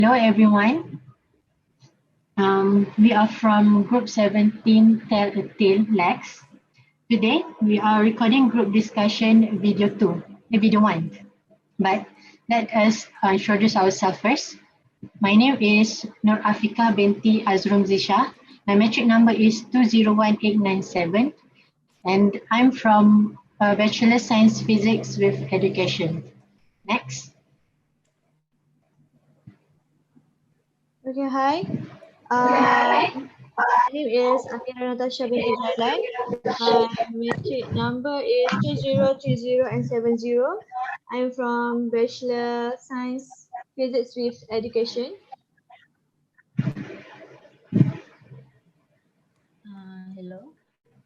Hello everyone. We are from Group 17 till LAX. Today we are recording group discussion video 1. But let us introduce ourselves first. My name is Afiqah Binti Azrumzi Shah. My metric number is 201897 and I'm from Bachelor Science Physics with Education. Next. Okay, hi. My name is Amira Natasya Binti Zailan. My metric number is 2030 and 70. I'm from Bachelor Science Physics with Education. Hello,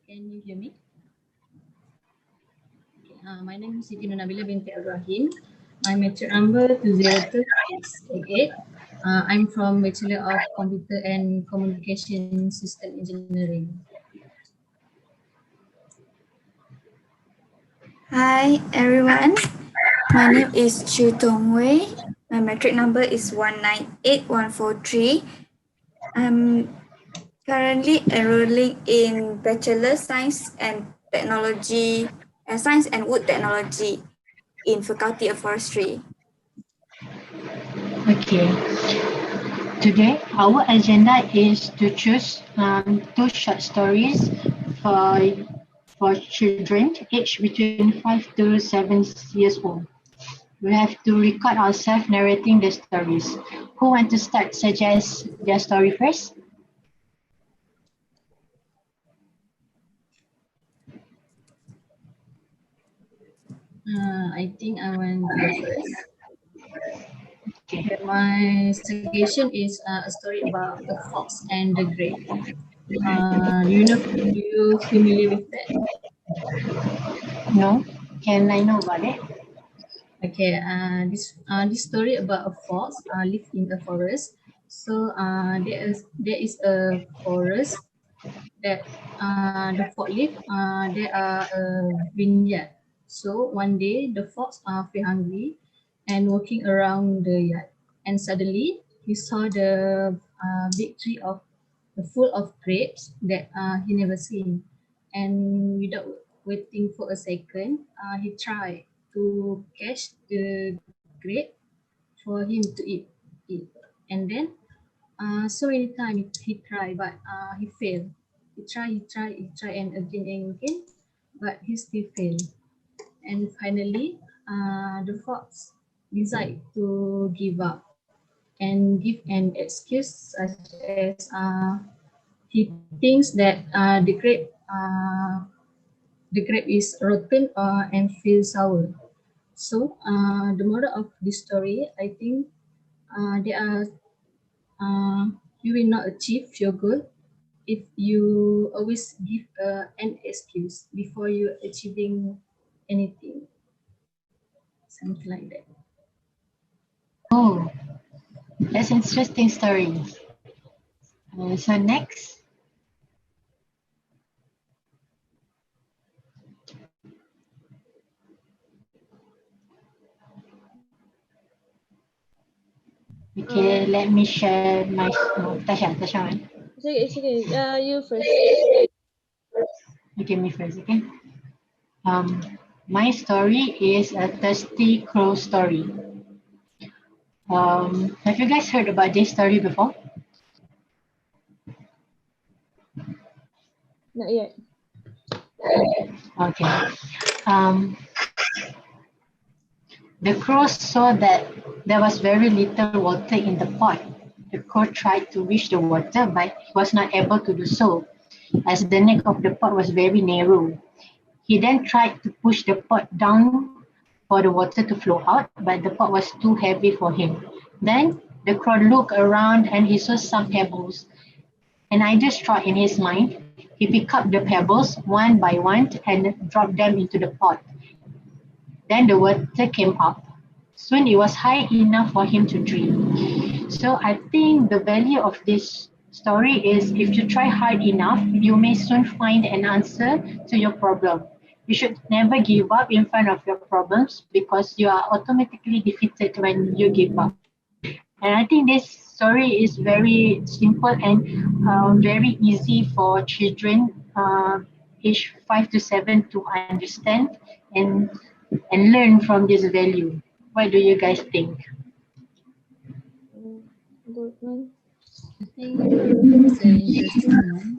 can you hear me? My name is Siti Nabilah Binti Rahim. My metric number 202688. I'm from Bachelor of Computer and Communication System Engineering. Hi everyone, my name is Tung Woey. My metric number is 198143. I'm currently enrolling in Bachelor Science and Technology, Science and Wood Technology in Faculty of Forestry. Okay. Today, our agenda is to choose two short stories for children aged between 5 to 7 years old. We have to record ourselves narrating the stories. Who want to start suggest their story first? I think I want to go first. Okay. My suggestion is a story about the fox and the grape. You familiar with that? No? Can I know about it? Okay, this story about a fox live in a forest. So there is a forest that the fox live. There are a vineyard. So one day the fox feel hungry and walking around the yard, and suddenly he saw the big tree of full of grapes that he never seen, and without waiting for a second, he tried to catch the grape for him to eat. And then so many times he tried, but he failed. He tried, and again, but he still failed. And finally, the fox decided to give up and give an excuse such as he thinks that the grape is rotten and feels sour. So the moral of this story, I think, there are you will not achieve your goal if you always give an excuse before you achieving anything, something like that. Oh, that's interesting story. So next. Okay, let me share my Tasha one. It's okay. You first. Okay, me first, okay? My story is a thirsty crow story. Have you guys heard about this story before? Not yet. Okay. The crow saw that there was very little water in the pot. The crow tried to reach the water, but he was not able to do so, as the neck of the pot was very narrow. He then tried to push the pot down for the water to flow out, but the pot was too heavy for him. Then the crow looked around and he saw some pebbles. An idea struck in his mind. He picked up the pebbles one by one and dropped them into the pot. Then the water came up. Soon it was high enough for him to drink. So I think the value of this story is if you try hard enough, you may soon find an answer to your problem. You should never give up in front of your problems because you are automatically defeated when you give up. And I think this story is very simple and very easy for children age 5 to 7 to understand and learn from this value. What do you guys think? Good one. I think it's an interesting one.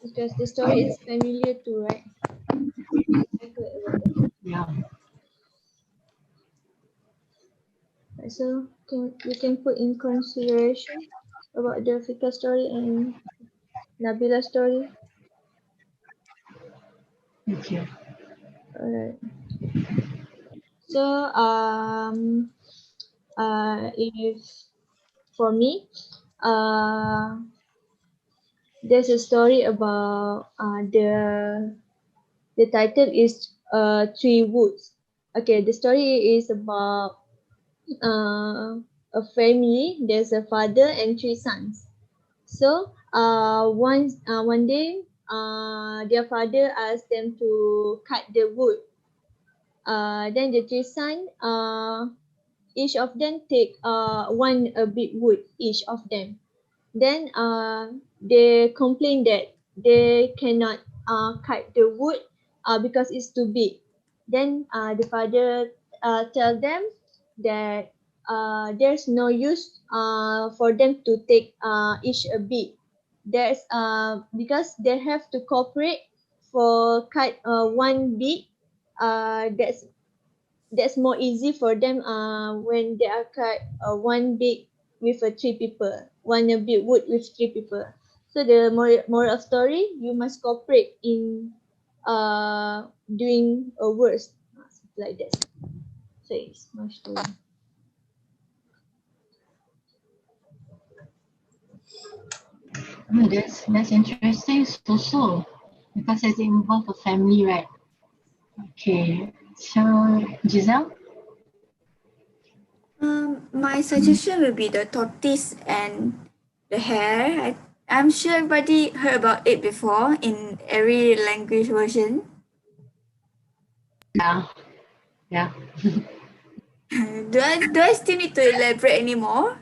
Because the story is familiar too, right? I heard about that. Yeah. Right, so we can put in consideration about the Afiqah story and Nabilah story. Thank you. Alright. So if for me, there's a story about the title is Three Woods. Okay, the story is about a family. There's a father and three sons. So one day, their father asked them to cut the wood. Then the three sons, each of them take one a big wood each of them. Then they complain that they cannot cut the wood because it's too big. Then the father tell them that there's no use for them to take each a bit. There's because they have to cooperate for cut one bit. That's more easy for them when they are cut one big with three people, one a big wood with three people. So the moral of story, you must cooperate in doing a worst like that. So it's my story. Oh, that's interesting. So because it's involved a family, right? Okay. So Giselle. My suggestion will be the tortoise and the hare. I'm sure everybody heard about it before in every language version. Yeah. Yeah. Do I still need to elaborate anymore?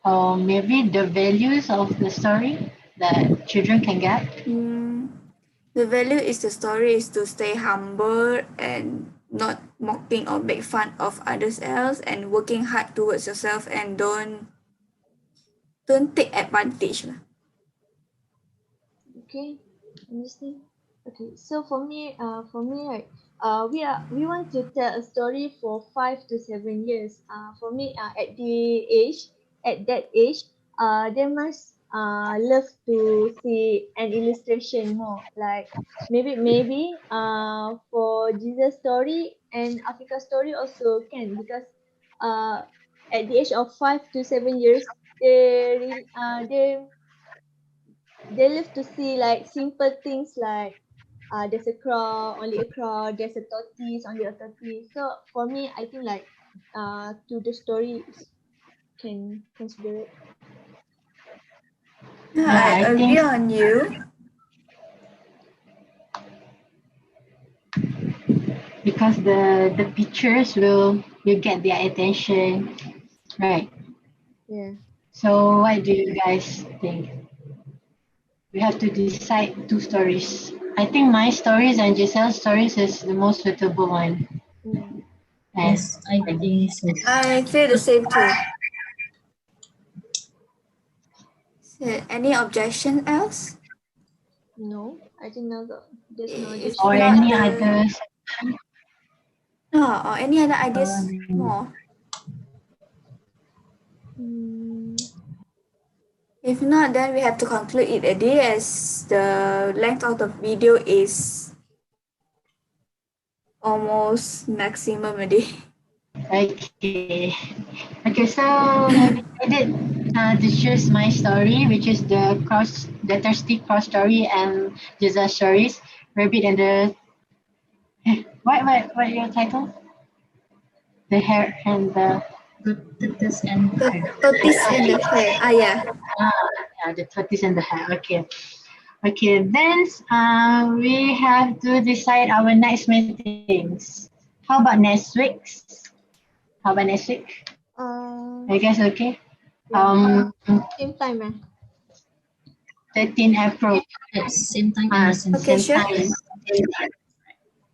Or maybe the values of the story that children can get. The value is the story is to stay humble and not mocking or make fun of others else and working hard towards yourself and don't take advantage lah. Okay, understand. Okay, so for me, right, we want to tell a story for 5 to 7 years. For me, at that age, they must love to see an illustration more. Like maybe for Jesus story and Africa story also can, because at the age of 5 to 7 years, they live to see like simple things like there's a crow, only a crow, there's a tortoise, only a tortoise. So for me, I think like to the story can consider it. Yeah, Yeah, I I agree think on you. because the pictures will get their attention, right? Yeah. So what do you guys think? We have to decide two stories. I think my stories and Giselle's stories is the most suitable one. Mm. And Yes, I think so. I feel the same too. So, any objection else? No, I think no, there's no If or additional. not, any others. no, or any other ideas more? Mm, If not, then we have to conclude it a day as the length of the video is almost maximum a day. Okay. Okay, so have you decided to choose my story, which is the thirsty cross story and Jesus stories, rabbit and the what your title? The hare and the Tortoise and The hare. tortoise and the hare. Yeah. yeah, the tortoise and the hare. Okay. Okay, then we have to decide our next meetings. How about next week's? How about next week? Uh, Are you guys okay? same time, 13 April. Yes, same time and the same Okay, Same sure. time.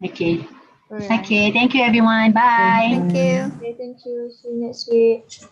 Okay. Alright. Okay. Thank you, everyone. Bye. Thank you. Okay, thank you. See you next week.